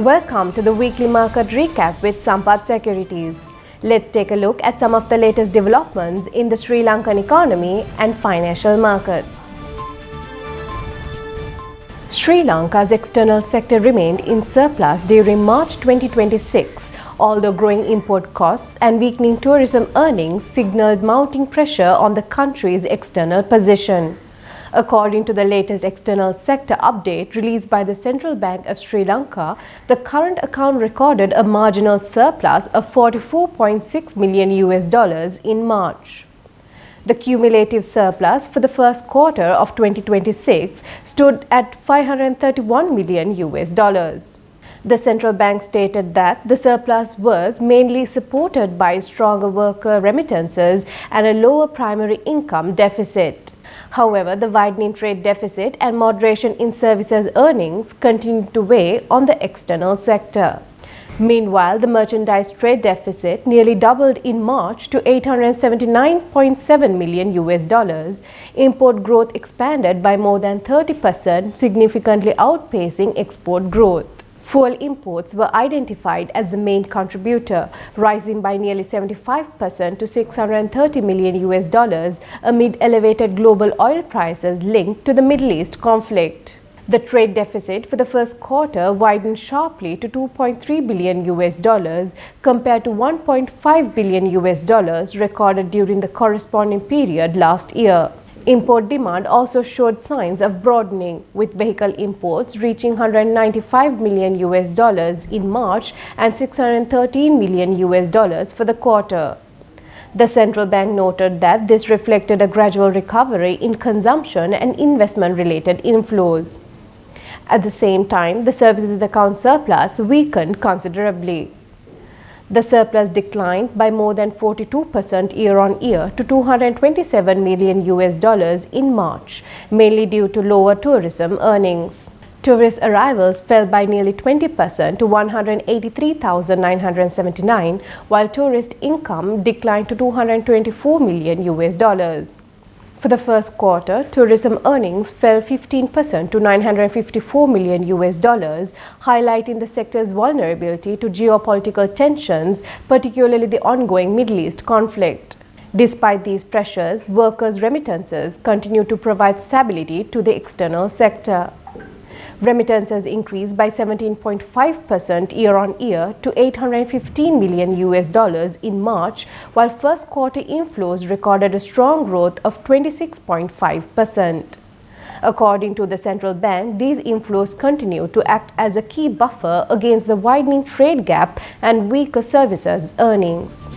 Welcome to the weekly market recap with Sampath Securities. Let's take a look at some of the latest developments in the Sri Lankan economy and financial markets. Sri Lanka's external sector remained in surplus during March 2026, although growing import costs and weakening tourism earnings signaled mounting pressure on the country's external position. According to the latest external sector update released by the Central Bank of Sri Lanka, the current account recorded a marginal surplus of $44.6 million in March. The cumulative surplus for the first quarter of 2026 stood at $531 million. The central bank stated that the surplus was mainly supported by stronger worker remittances and a lower primary income deficit. However, the widening trade deficit and moderation in services earnings continued to weigh on the external sector. Meanwhile, the merchandise trade deficit nearly doubled in March to $879.7 million. Import growth expanded by more than 30%, significantly outpacing export growth. Fuel imports were identified as the main contributor, rising by nearly 75% to $630 million amid elevated global oil prices linked to the Middle East conflict. The trade deficit for the first quarter widened sharply to $2.3 billion compared to $1.5 billion recorded during the corresponding period last year. Import demand also showed signs of broadening, with vehicle imports reaching $195 million in March and $613 million for the quarter. The central bank noted that this reflected a gradual recovery in consumption and investment-related inflows. At the same time, the services account surplus weakened considerably. The surplus declined by more than 42% year-on-year to $227 million in March, mainly due to lower tourism earnings. Tourist arrivals fell by nearly 20% to 183,979, while tourist income declined to $224 million. For the first quarter, tourism earnings fell 15% to $954 million, highlighting the sector's vulnerability to geopolitical tensions, particularly the ongoing Middle East conflict. Despite these pressures, workers' remittances continue to provide stability to the external sector. Remittances increased by 17.5% year-on-year to $815 million in March, while first quarter inflows recorded a strong growth of 26.5%. According to the central bank, these inflows continue to act as a key buffer against the widening trade gap and weaker services earnings.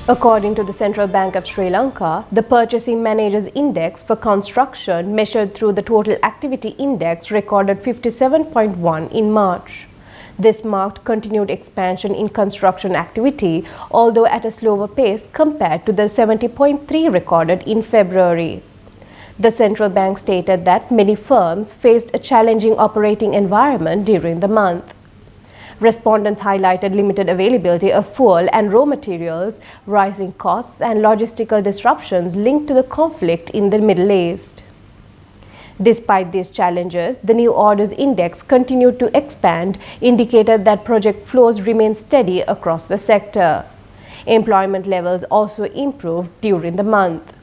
According to the Central Bank of Sri Lanka, the Purchasing Managers Index for construction measured through the Total Activity Index recorded 57.1 in March. This marked continued expansion in construction activity, although at a slower pace compared to the 70.3 recorded in February. The central bank stated that many firms faced a challenging operating environment during the month. Respondents highlighted limited availability of fuel and raw materials, rising costs, and logistical disruptions linked to the conflict in the Middle East. Despite these challenges, the New Orders Index continued to expand, indicated that project flows remained steady across the sector. Employment levels also improved during the month.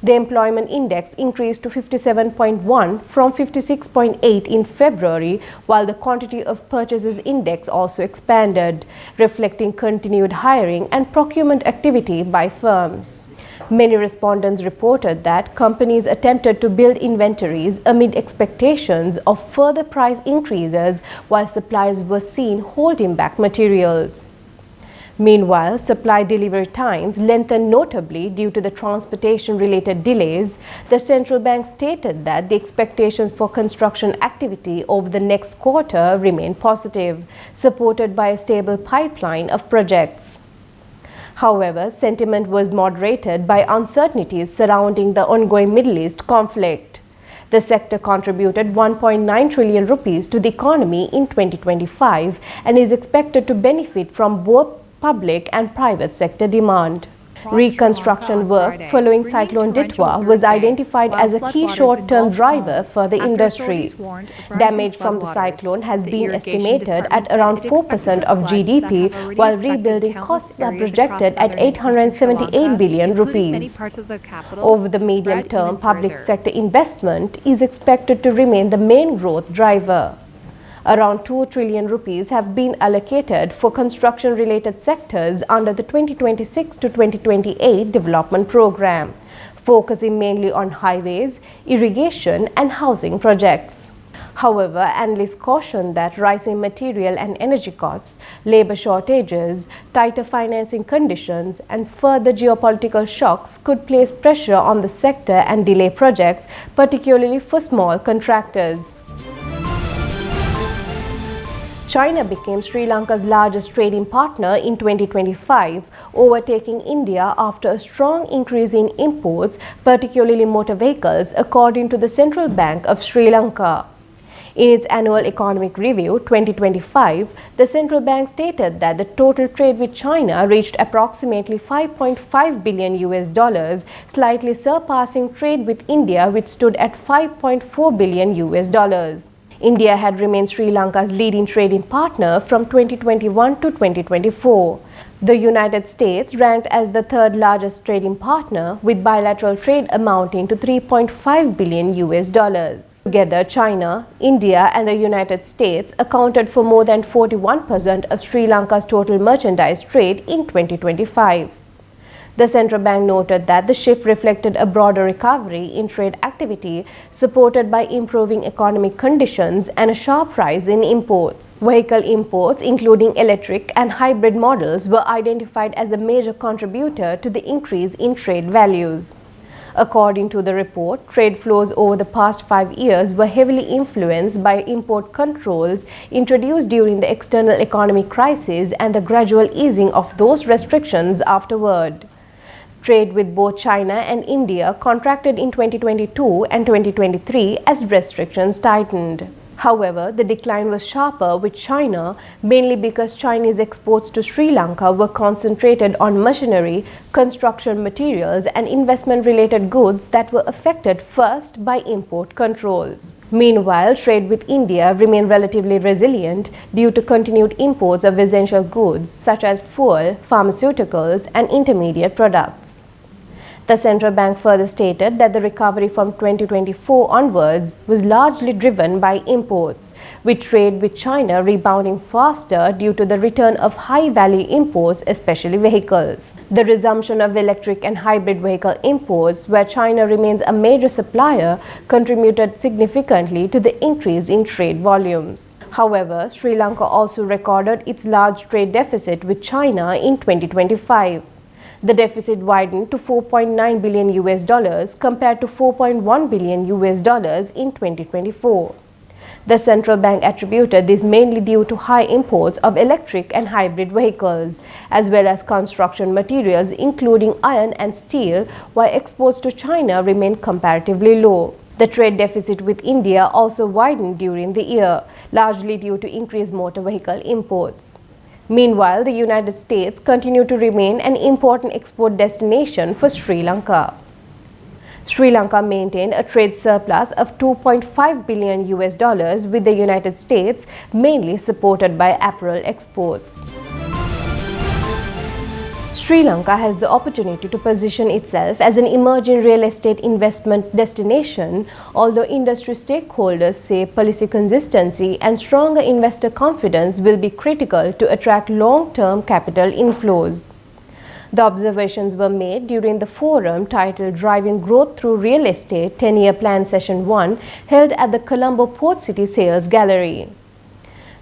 The employment index increased to 57.1 from 56.8 in February, while the quantity of purchases index also expanded, reflecting continued hiring and procurement activity by firms. Many respondents reported that companies attempted to build inventories amid expectations of further price increases, while suppliers were seen holding back materials. Meanwhile, supply delivery times lengthened notably due to the transportation-related delays. The central bank stated that the expectations for construction activity over the next quarter remain positive, supported by a stable pipeline of projects. However, sentiment was moderated by uncertainties surrounding the ongoing Middle East conflict. The sector contributed 1.9 trillion rupees to the economy in 2025 and is expected to benefit from both public and private sector demand. Reconstruction work following Cyclone Ditwa was identified as a key short-term driver for the industry. Damage from the cyclone has been estimated at around 4% of GDP, while rebuilding costs are projected at 878 billion rupees. Over the medium term, public sector investment is expected to remain the main growth driver. Around 2 trillion rupees have been allocated for construction-related sectors under the 2026 to 2028 development program, focusing mainly on highways, irrigation and housing projects. However, analysts caution that rising material and energy costs, labor shortages, tighter financing conditions and further geopolitical shocks could place pressure on the sector and delay projects, particularly for small contractors. China became Sri Lanka's largest trading partner in 2025, overtaking India after a strong increase in imports, particularly motor vehicles, according to the Central Bank of Sri Lanka. In its annual economic review 2025, the central bank stated that the total trade with China reached approximately $5.5 billion, slightly surpassing trade with India, which stood at $5.4 billion. India had remained Sri Lanka's leading trading partner from 2021 to 2024. The United States ranked as the third largest trading partner, with bilateral trade amounting to $3.5 billion. Together, China, India and the United States accounted for more than 41% of Sri Lanka's total merchandise trade in 2025. The central bank noted that the shift reflected a broader recovery in trade activity, supported by improving economic conditions and a sharp rise in imports. Vehicle imports, including electric and hybrid models, were identified as a major contributor to the increase in trade values. According to the report, trade flows over the past 5 years were heavily influenced by import controls introduced during the external economic crisis and the gradual easing of those restrictions afterward. Trade with both China and India contracted in 2022 and 2023 as restrictions tightened. However, the decline was sharper with China, mainly because Chinese exports to Sri Lanka were concentrated on machinery, construction materials and investment-related goods that were affected first by import controls. Meanwhile, trade with India remained relatively resilient due to continued imports of essential goods such as fuel, pharmaceuticals and intermediate products. The central bank further stated that the recovery from 2024 onwards was largely driven by imports, with trade with China rebounding faster due to the return of high-value imports, especially vehicles. The resumption of electric and hybrid vehicle imports, where China remains a major supplier, contributed significantly to the increase in trade volumes. However, Sri Lanka also recorded its large trade deficit with China in 2025. The deficit widened to $4.9 billion compared to $4.1 billion in 2024. The central bank attributed this mainly due to high imports of electric and hybrid vehicles, as well as construction materials including iron and steel, while exports to China remained comparatively low. The trade deficit with India also widened during the year, largely due to increased motor vehicle imports. Meanwhile, the United States continued to remain an important export destination for Sri Lanka. Sri Lanka maintained a trade surplus of $2.5 billion with the United States, mainly supported by apparel exports. Sri Lanka has the opportunity to position itself as an emerging real estate investment destination, although industry stakeholders say policy consistency and stronger investor confidence will be critical to attract long-term capital inflows. The observations were made during the forum titled Driving Growth Through Real Estate 10-Year Plan Session 1 held at the Colombo Port City Sales Gallery.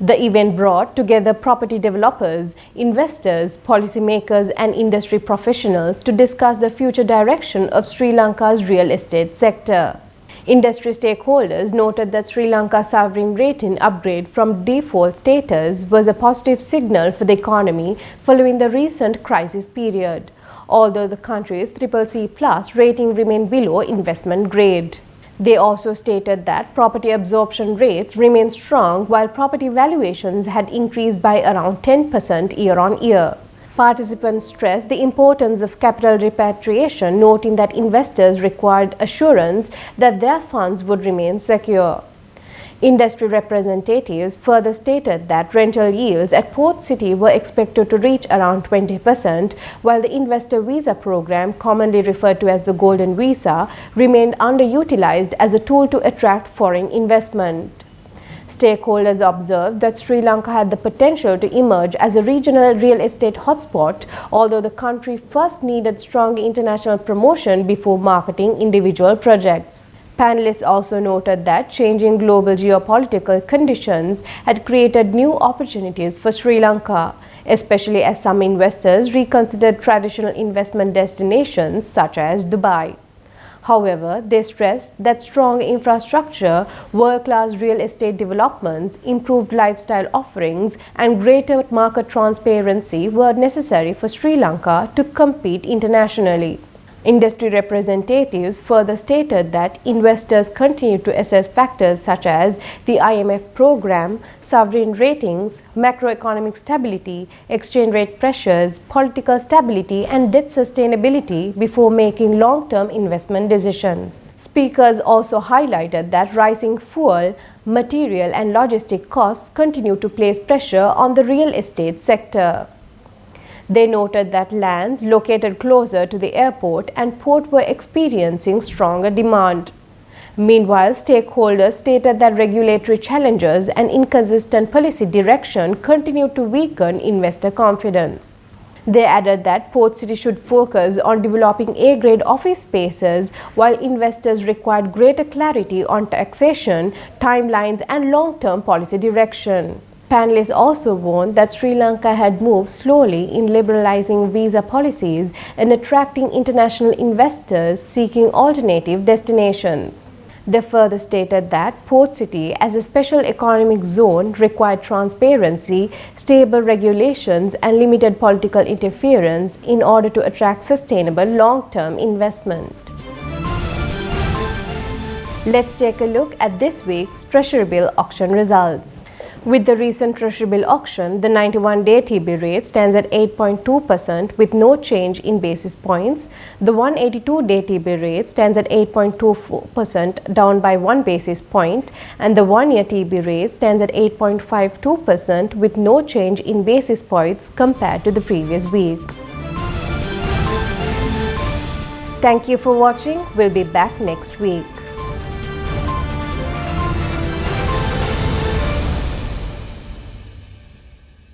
The event brought together property developers, investors, policymakers and industry professionals to discuss the future direction of Sri Lanka's real estate sector. Industry stakeholders noted that Sri Lanka's sovereign rating upgrade from default status was a positive signal for the economy following the recent crisis period, although the country's CCC+ rating remained below investment grade. They also stated that property absorption rates remained strong while property valuations had increased by around 10% year-on-year. Participants stressed the importance of capital repatriation, noting that investors required assurance that their funds would remain secure. Industry representatives further stated that rental yields at Port City were expected to reach around 20%, while the investor visa program, commonly referred to as the Golden Visa, remained underutilized as a tool to attract foreign investment. Stakeholders observed that Sri Lanka had the potential to emerge as a regional real estate hotspot, although the country first needed strong international promotion before marketing individual projects. Panelists also noted that changing global geopolitical conditions had created new opportunities for Sri Lanka, especially as some investors reconsidered traditional investment destinations such as Dubai. However, they stressed that strong infrastructure, world-class real estate developments, improved lifestyle offerings, and greater market transparency were necessary for Sri Lanka to compete internationally. Industry representatives further stated that investors continue to assess factors such as the IMF program, sovereign ratings, macroeconomic stability, exchange rate pressures, political stability, and debt sustainability before making long-term investment decisions. Speakers also highlighted that rising fuel, material, and logistic costs continue to place pressure on the real estate sector. They noted that lands located closer to the airport and port were experiencing stronger demand. Meanwhile, stakeholders stated that regulatory challenges and inconsistent policy direction continue to weaken investor confidence. They added that Port City should focus on developing A-grade office spaces, while investors required greater clarity on taxation, timelines, and long-term policy direction. Panelists also warned that Sri Lanka had moved slowly in liberalizing visa policies and attracting international investors seeking alternative destinations. They further stated that Port City, as a special economic zone, required transparency, stable regulations, and limited political interference in order to attract sustainable long-term investment. Let's take a look at this week's Treasury Bill auction results. With the recent Treasury Bill auction, the 91-day TB rate stands at 8.2% with no change in basis points. The 182-day TB rate stands at 8.24%, down by 1 basis point, and the 1-year TB rate stands at 8.52% with no change in basis points compared to the previous week. Thank you for watching. We'll be back next week.